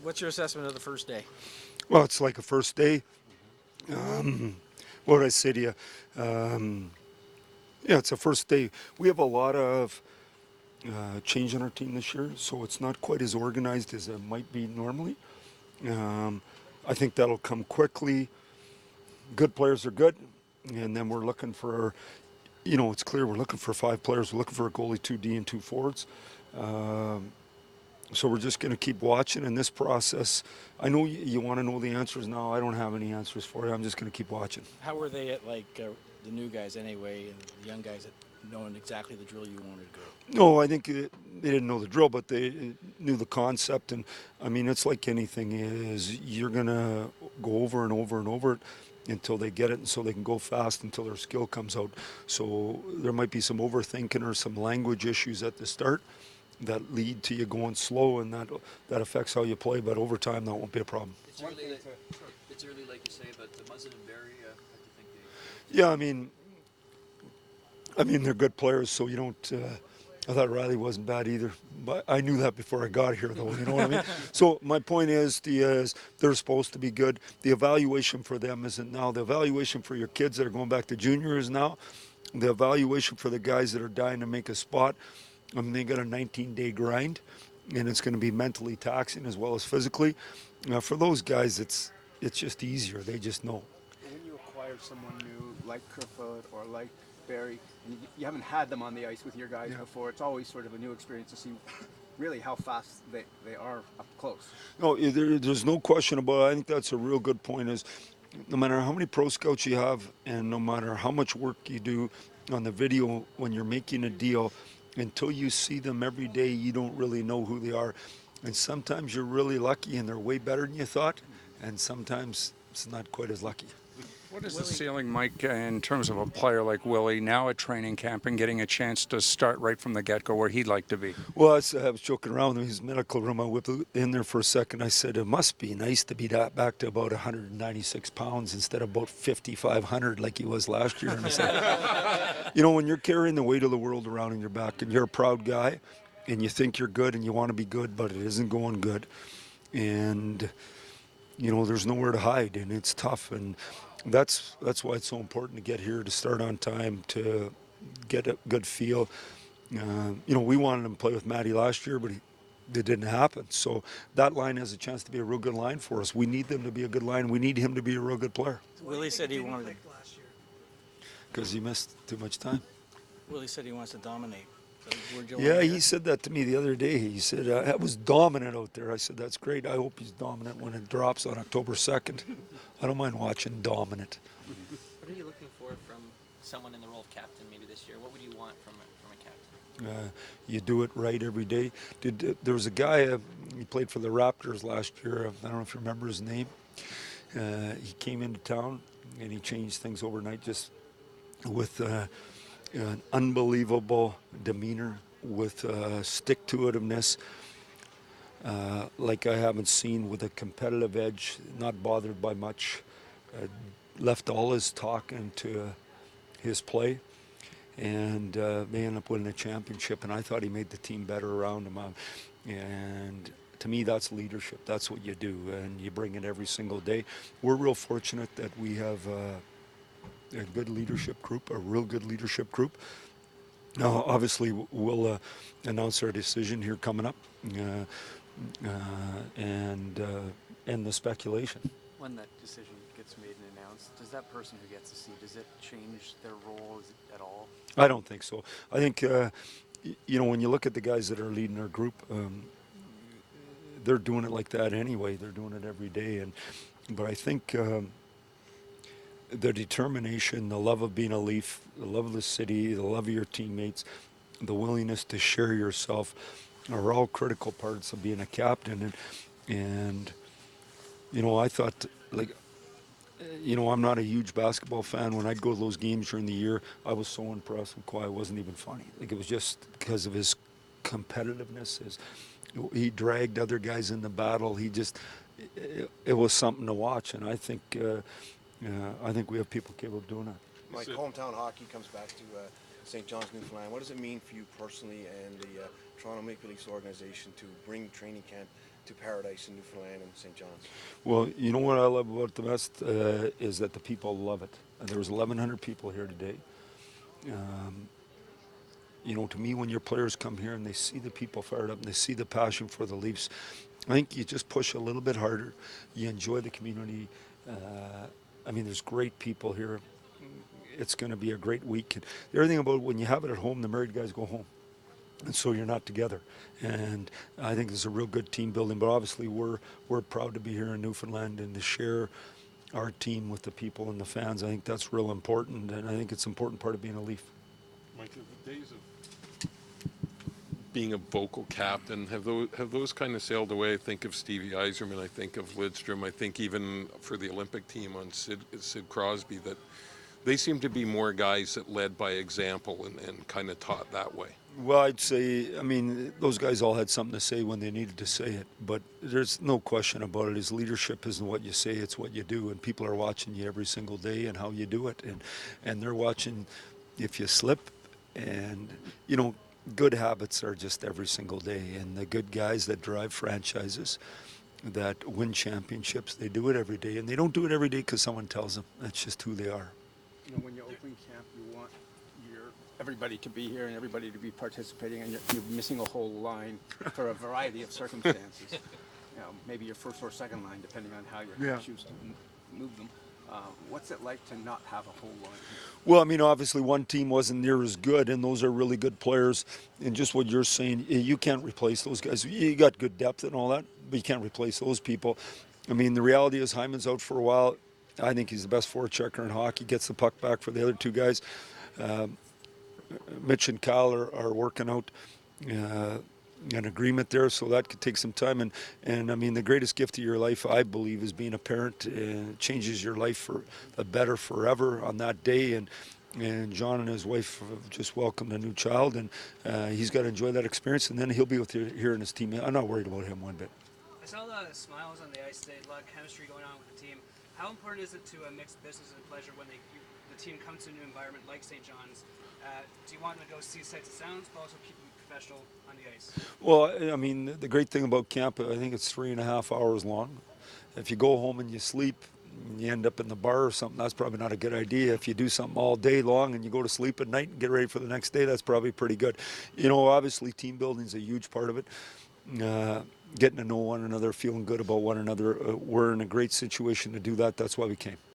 What's your assessment of the first day? Well, it's like a first day. What did I say to you? Um, yeah, it's a first day. We have a lot of change in our team this year, so it's not quite as organized as it might be normally. Um, I think that'll come quickly. Good players are good, and then we're looking for, it's clear we're looking for 5 players. We're looking for a goalie, 2D, and 2 forwards. Um, so we're just going to keep watching in this process. I know you want to know the answers now. I don't have any answers for you. I'm just going to keep watching. How were they at the new guys anyway, and the young guys at knowing exactly the drill you wanted to go? No, I think they didn't know the drill, but they knew the concept. And I mean, it's like anything is you're going to go over and over and over it until they get it, and so they can go fast until their skill comes out. So there might be some overthinking or some language issues at the start that lead to you going slow, and that affects how you play. But over time, that won't be a problem. It's early, like you say, but Muzzin and Barry, I have to think Yeah, I mean, they're good players, so you don't. I thought Riley wasn't bad either, but I knew that before I got here, though. You know what I mean? So my point is, they're supposed to be good. The evaluation for them isn't now. The evaluation for your kids that are going back to junior is now. The evaluation for the guys that are dying to make a spot, I mean, they got a 19-day grind, and it's going to be mentally taxing as well as physically. For those guys, it's just easier. They just know. When you acquire someone new like Kerfoot or like Barry, and you haven't had them on the ice with your guys before, it's always sort of a new experience to see really how fast they are up close. No, there's no question about it. I think that's a real good point. Is no matter how many pro scouts you have, and no matter how much work you do on the video when you're making a deal, until you see them every day, you don't really know who they are. And sometimes you're really lucky, and they're way better than you thought. And sometimes it's not quite as lucky. What is the ceiling, Mike, in terms of a player like Willie now at training camp and getting a chance to start right from the get-go where he'd like to be? Well, I was joking around with him in his medical room. I whipped in there for a second. I said, it must be nice to be back to about 196 pounds instead of about 5,500 like he was last year. And I said, when you're carrying the weight of the world around on your back and you're a proud guy and you think you're good and you want to be good, but it isn't going good. And, there's nowhere to hide, and it's tough. And that's why it's so important to get here, to start on time, to get a good feel. We wanted him to play with Matty last year, but it didn't happen. So that line has a chance to be a real good line for us. We need them to be a good line. We need him to be a real good player. Willie said he wanted. Because he missed too much time. Willie said he wants to dominate. Yeah, he said that to me the other day. He said, I was dominant out there. I said, that's great. I hope he's dominant when it drops on October 2nd. I don't mind watching dominant. What are you looking for from someone in the role of captain maybe this year? What would you want from a captain? You do it right every day. There was a guy, he played for the Raptors last year. I don't know if you remember his name. He came into town and he changed things overnight just with an unbelievable demeanor, with stick-to-itiveness, like I haven't seen, with a competitive edge, not bothered by much, left all his talk into his play, and they ended up winning a championship, and I thought he made the team better around him. And to me, that's leadership. That's what you do, and you bring it every single day. We're real fortunate that we have a good leadership group, a real good leadership group. Now, obviously, we'll announce our decision here coming up, and end the speculation. When that decision gets made and announced, does that person who gets the seat, does it change their role at all? I don't think so. I think, when you look at the guys that are leading our group, they're doing it like that anyway. They're doing it every day. But I think the determination, the love of being a Leaf, the love of the city, the love of your teammates, the willingness to share yourself are all critical parts of being a captain. And I thought, I'm not a huge basketball fan. When I'd go to those games during the year, I was so impressed with Kawhi. It wasn't even funny. It was just because of his competitiveness. He dragged other guys in the battle. It was something to watch. And I think we have people capable of doing that. Like hometown hockey comes back to St. John's, Newfoundland. What does it mean for you personally and the Toronto Maple Leafs organization to bring training camp to Paradise in Newfoundland and St. John's? Well, you know what I love about it the best is that the people love it. And there was 1,100 people here today. You know, to me, when your players come here and they see the people fired up and they see the passion for the Leafs, I think you just push a little bit harder. You enjoy the community. I mean, there's great people here. It's going to be a great week. And the other thing about when you have it at home, the married guys go home. And so you're not together. And I think there's a real good team building. But obviously, we're proud to be here in Newfoundland and to share our team with the people and the fans. I think that's real important. And I think it's an important part of being a Leaf. Mike, the days of being a vocal captain, have those kind of sailed away? I think of Stevie Yzerman, I think of Lidstrom, I think even for the Olympic team on Sid Crosby, that they seem to be more guys that led by example and kind of taught that way. Well, I'd say, I mean, those guys all had something to say when they needed to say it, but there's no question about it. His leadership isn't what you say, it's what you do, and people are watching you every single day and how you do it, and they're watching if you slip, and, you know, good habits are just every single day, and the good guys that drive franchises, that win championships, they do it every day, and they don't do it every day because someone tells them. That's just who they are. You know, when you open camp, you want everybody to be here and everybody to be participating, and you're missing a whole line for a variety of circumstances. You know, maybe your first or second line, depending on how you choose to move them. What's it like to not have a whole line? Well, I mean, obviously one team wasn't near as good, and those are really good players. And just what you're saying, you can't replace those guys. You got good depth and all that, but you can't replace those people. I mean, the reality is Hyman's out for a while. I think he's the best forechecker in hockey, gets the puck back for the other two guys. Mitch and Kyle are working out an agreement there, so that could take some time. And I mean, the greatest gift of your life, I believe, is being a parent. It changes your life for the better forever on that day. And John and his wife have just welcomed a new child, and he's got to enjoy that experience. And then he'll be with here in his team. I'm not worried about him one bit. I saw a lot of smiles on the ice today, a lot of chemistry going on with the team. How important is it to mix business and pleasure when the team comes to a new environment like St. John's? Do you want them to go see sights and sounds, but also keep them professional on the ice? Well, I mean, the great thing about camp, I think it's 3.5 hours long. If you go home and you sleep, and you end up in the bar or something, that's probably not a good idea. If you do something all day long and you go to sleep at night and get ready for the next day, that's probably pretty good. You know, obviously team building is a huge part of it. Getting to know one another, feeling good about one another. We're in a great situation to do that. That's why we came.